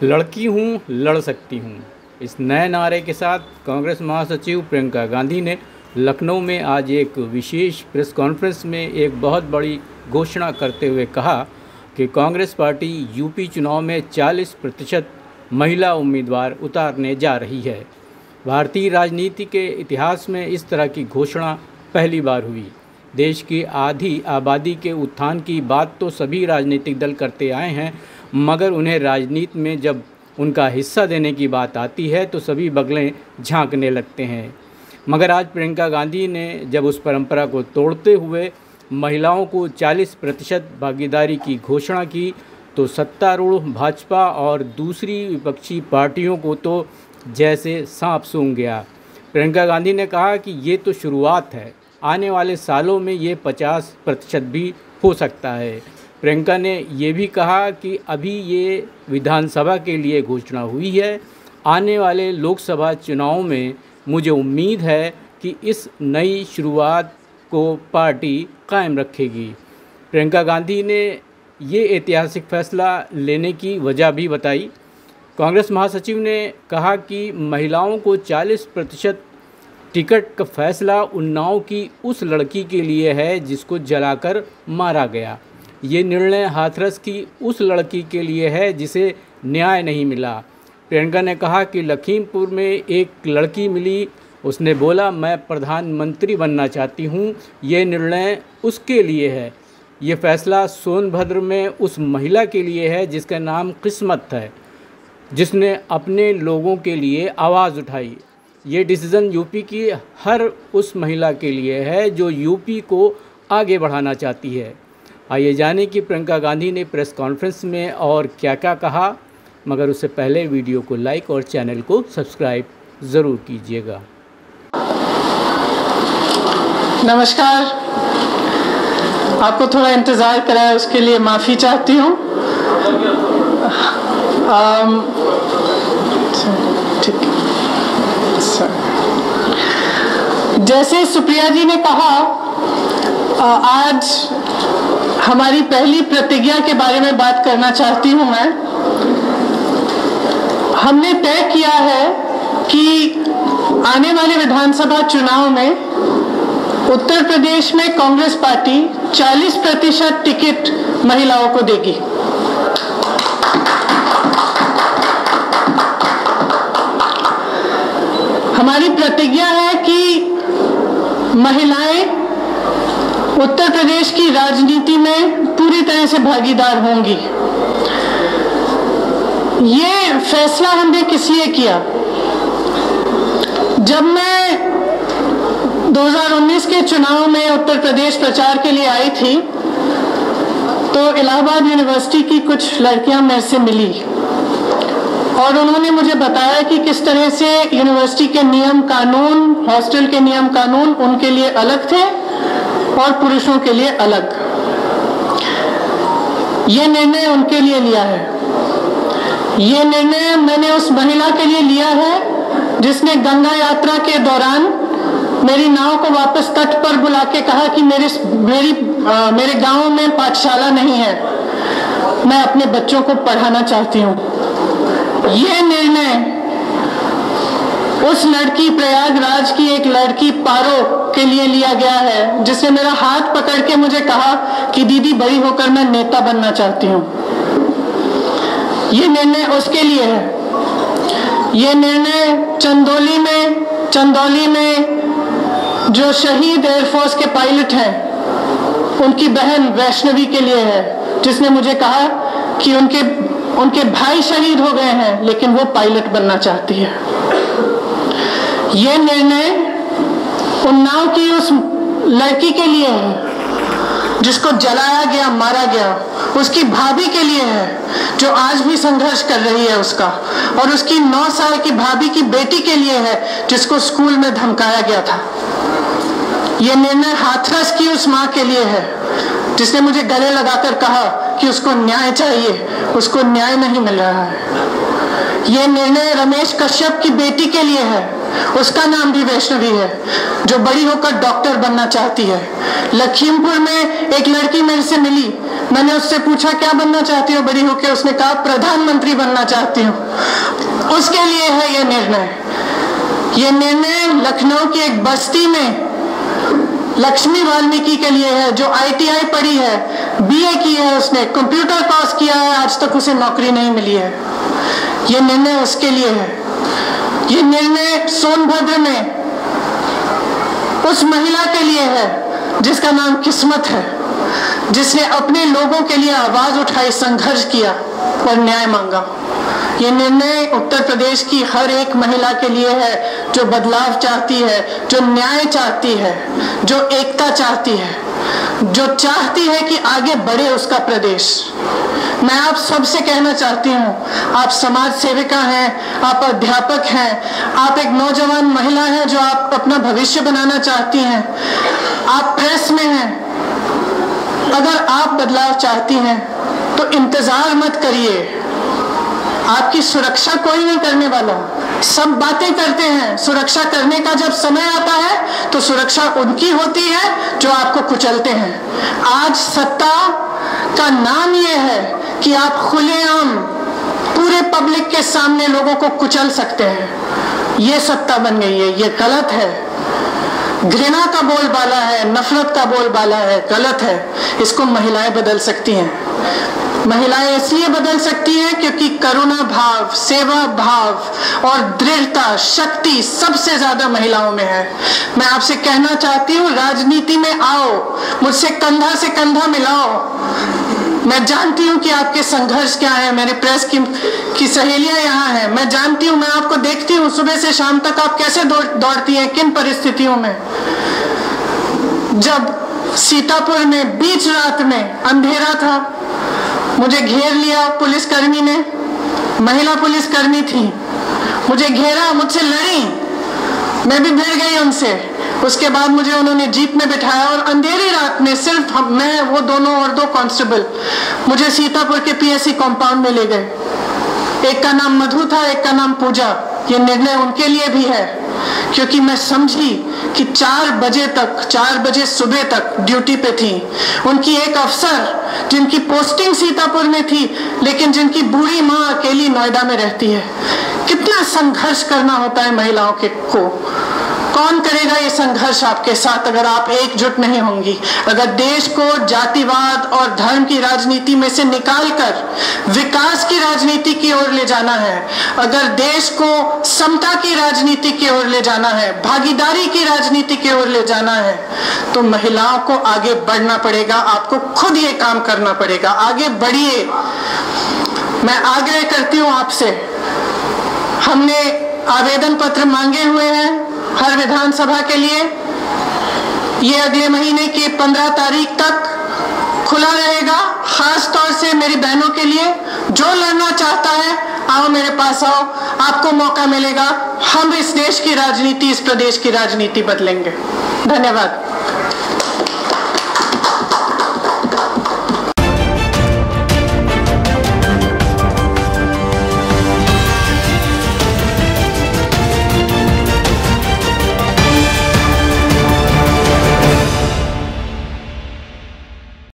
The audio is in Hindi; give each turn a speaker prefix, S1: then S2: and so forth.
S1: लड़की हूँ, लड़ सकती हूँ। इस नए नारे के साथ कांग्रेस महासचिव प्रियंका गांधी ने लखनऊ में आज एक विशेष प्रेस कॉन्फ्रेंस में एक बहुत बड़ी घोषणा करते हुए कहा कि कांग्रेस पार्टी यूपी चुनाव में 40% महिला उम्मीदवार उतारने जा रही है। भारतीय राजनीति के इतिहास में इस तरह की घोषणा पहली बार हुई। देश की आधी आबादी के उत्थान की बात तो सभी राजनीतिक दल करते आए हैं, मगर उन्हें राजनीति में जब उनका हिस्सा देने की बात आती है तो सभी बगलें झांकने लगते हैं। मगर आज प्रियंका गांधी ने जब उस परंपरा को तोड़ते हुए महिलाओं को 40% भागीदारी की घोषणा की तो सत्तारूढ़ भाजपा और दूसरी विपक्षी पार्टियों को तो जैसे सांप सूंघ गया। प्रियंका गांधी ने कहा कि ये तो शुरुआत है, आने वाले सालों में ये 50% भी हो सकता है। प्रियंका ने ये भी कहा कि अभी ये विधानसभा के लिए घोषणा हुई है, आने वाले लोकसभा चुनाव में मुझे उम्मीद है कि इस नई शुरुआत को पार्टी कायम रखेगी। प्रियंका गांधी ने ये ऐतिहासिक फैसला लेने की वजह भी बताई। कांग्रेस महासचिव ने कहा कि महिलाओं को 40% टिकट का फैसला उन्नाव की उस लड़की के लिए है जिसको जलाकर मारा गया। ये निर्णय हाथरस की उस लड़की के लिए है जिसे न्याय नहीं मिला। प्रियंका ने कहा कि लखीमपुर में एक लड़की मिली, उसने बोला मैं प्रधानमंत्री बनना चाहती हूँ। ये निर्णय उसके लिए है। ये फैसला सोनभद्र में उस महिला के लिए है जिसका नाम किस्मत है, जिसने अपने लोगों के लिए आवाज़ उठाई। ये डिसीज़न यूपी की हर उस महिला के लिए है जो यूपी को आगे बढ़ाना चाहती है। आइए जाने कि प्रियंका गांधी ने प्रेस कॉन्फ्रेंस में और क्या क्या कहा, मगर उससे पहले वीडियो को लाइक और चैनल को सब्सक्राइब ज़रूर कीजिएगा।
S2: नमस्कार, आपको थोड़ा इंतज़ार कराया उसके लिए माफ़ी चाहती हूँ। ठीक है। जैसे सुप्रिया जी ने कहा, आज हमारी पहली प्रतिज्ञा के बारे में बात करना चाहती हूं मैं। हमने तय किया है कि आने वाले विधानसभा चुनाव में उत्तर प्रदेश में कांग्रेस पार्टी 40% टिकट महिलाओं को देगी। हमारी प्रतिज्ञा है कि महिलाएं उत्तर प्रदेश की राजनीति में पूरी तरह से भागीदार होंगी। ये फैसला हमने किस लिए किया? जब मैं 2019 के चुनाव में उत्तर प्रदेश प्रचार के लिए आई थी तो इलाहाबाद यूनिवर्सिटी की कुछ लड़कियां मेरे से मिली और उन्होंने मुझे बताया कि किस तरह से यूनिवर्सिटी के नियम कानून, हॉस्टल के नियम कानून उनके लिए अलग थे और पुरुषों के लिए अलग। ये निर्णय उनके लिए लिया है। ये निर्णय मैंने उस महिला के लिए लिया है जिसने गंगा यात्रा के दौरान मेरी नाव को वापस तट पर बुला के कहा कि मेरे गांव में पाठशाला नहीं है, मैं अपने बच्चों को पढ़ाना चाहती हूँ। ये निर्णय उस लड़की, प्रयागराज की एक लड़की पारो के लिए लिया गया है जिसने मेरा हाथ पकड़ के मुझे कहा कि दीदी बड़ी होकर मैं नेता बनना चाहती हूँ। ये निर्णय उसके लिए है। ये निर्णय चंदौली में जो शहीद एयरफोर्स के पायलट हैं उनकी बहन वैष्णवी के लिए है, जिसने मुझे कहा कि उनके भाई शहीद हो गए हैं लेकिन वो पायलट बनना चाहती है। ये निर्णय उन्नाव की उस लड़की के लिए है जिसको जलाया गया, मारा गया, उसकी भाभी के लिए है जो आज भी संघर्ष कर रही है उसका, और उसकी 9 साल की भाभी की बेटी के लिए है जिसको स्कूल में धमकाया गया था। ये निर्णय हाथरस की उस माँ के लिए है जिसने मुझे गले लगाकर कहा कि उसको न्याय चाहिए, उसको न्याय नहीं मिल रहा है। ये निर्णय रमेश कश्यप की बेटी के लिए है, उसका नाम भी वैष्णवी है, जो बड़ी होकर डॉक्टर बनना चाहती है। लखीमपुर में एक लड़की मेरे से मिली, मैंने उससे पूछा क्या बनना चाहती हो बड़ी होकर, उसने कहा प्रधानमंत्री बनना चाहती हूँ। उसके लिए है ये निर्णय। ये निर्णय लखनऊ की एक बस्ती में लक्ष्मी वाल्मीकि के लिए है, जो ITI पढ़ी है, BA की है, उसने कंप्यूटर कोर्स किया है, आज तक उसे नौकरी नहीं मिली है। ये निर्णय उसके लिए है। ये निर्णय सोनभद्र में उस महिला के लिए है जिसका नाम किस्मत है, जिसने अपने लोगों के लिए आवाज उठाई, संघर्ष किया और न्याय मांगा। ये निर्णय उत्तर प्रदेश की हर एक महिला के लिए है जो बदलाव चाहती है, जो न्याय चाहती है, जो एकता चाहती है, जो चाहती है कि आगे बढ़े उसका प्रदेश। मैं आप सबसे कहना चाहती हूँ, आप समाज सेविका हैं, आप अध्यापक हैं, आप एक नौजवान महिला हैं जो आप अपना भविष्य बनाना चाहती हैं, आप प्रेस में हैं। अगर आप बदलाव चाहती हैं तो इंतजार मत करिए। आपकी सुरक्षा कोई नहीं करने वाला। सब बातें करते हैं, सुरक्षा करने का जब समय आता है तो सुरक्षा उनकी होती है जो आपको कुचलते हैं। आज सत्ता का नाम यह है कि आप खुलेआम पूरे पब्लिक के सामने लोगों को कुचल सकते हैं। ये सत्ता बन गई है, ये गलत है। घृणा का बोलबाला है, नफरत का बोलबाला है, गलत है। इसको महिलाएं बदल सकती हैं। महिलाएं इसलिए बदल सकती हैं क्योंकि करुणा भाव, सेवा भाव और दृढ़ता, शक्ति सबसे ज्यादा महिलाओं में है। मैं आपसे कहना चाहती हूँ, राजनीति में आओ, मुझसे कंधा से कंधा मिलाओ। मैं जानती हूँ कि आपके संघर्ष क्या है। मेरे प्रेस की सहेलियां यहाँ हैं, मैं जानती हूँ, मैं आपको देखती हूँ सुबह से शाम तक आप कैसे दौड़ती हैं, किन परिस्थितियों में। जब सीतापुर में बीच रात में अंधेरा था, मुझे घेर लिया पुलिसकर्मी ने, महिला पुलिसकर्मी थी, मुझे घेरा, मुझसे लड़ी, मैं भी भिड़ गई उनसे। उसके बाद मुझे उन्होंने जीप में बिठाया और अंधेरी रात में सिर्फ मैं, वो दोनों और 2 कांस्टेबल मुझे सीतापुर के PSC कंपाउंड में ले गए। एक का नाम मधु था, एक का नाम पूजा। ये निर्णय उनके लिए भी है क्योंकि मैं समझी कि 4 बजे सुबह तक ड्यूटी पे थी। उनकी एक अफसर जिनकी पोस्टिंग सीतापुर में थी लेकिन जिनकी बूढ़ी माँ अकेली नोएडा में रहती है। कितना संघर्ष करना होता है महिलाओं को। कौन करेगा ये संघर्ष आपके साथ अगर आप एकजुट नहीं होंगी? अगर देश को जातिवाद और धर्म की राजनीति में से निकालकर विकास की राजनीति की ओर ले जाना है, अगर देश को समता की राजनीति की ओर ले जाना है, भागीदारी की राजनीति की ओर ले जाना है, तो महिलाओं को आगे बढ़ना पड़ेगा। आपको खुद ये काम करना पड़ेगा। आगे बढ़िए। मैं आग्रह करती हूँ आपसे, हमने आवेदन पत्र मांगे हुए हैं हर विधानसभा के लिए। ये अगले महीने की 15 तारीख तक खुला रहेगा। खास तौर से मेरी बहनों के लिए, जो लड़ना चाहता है आओ मेरे पास आओ, आपको मौका मिलेगा। हम इस देश की राजनीति, इस प्रदेश की राजनीति बदलेंगे। धन्यवाद।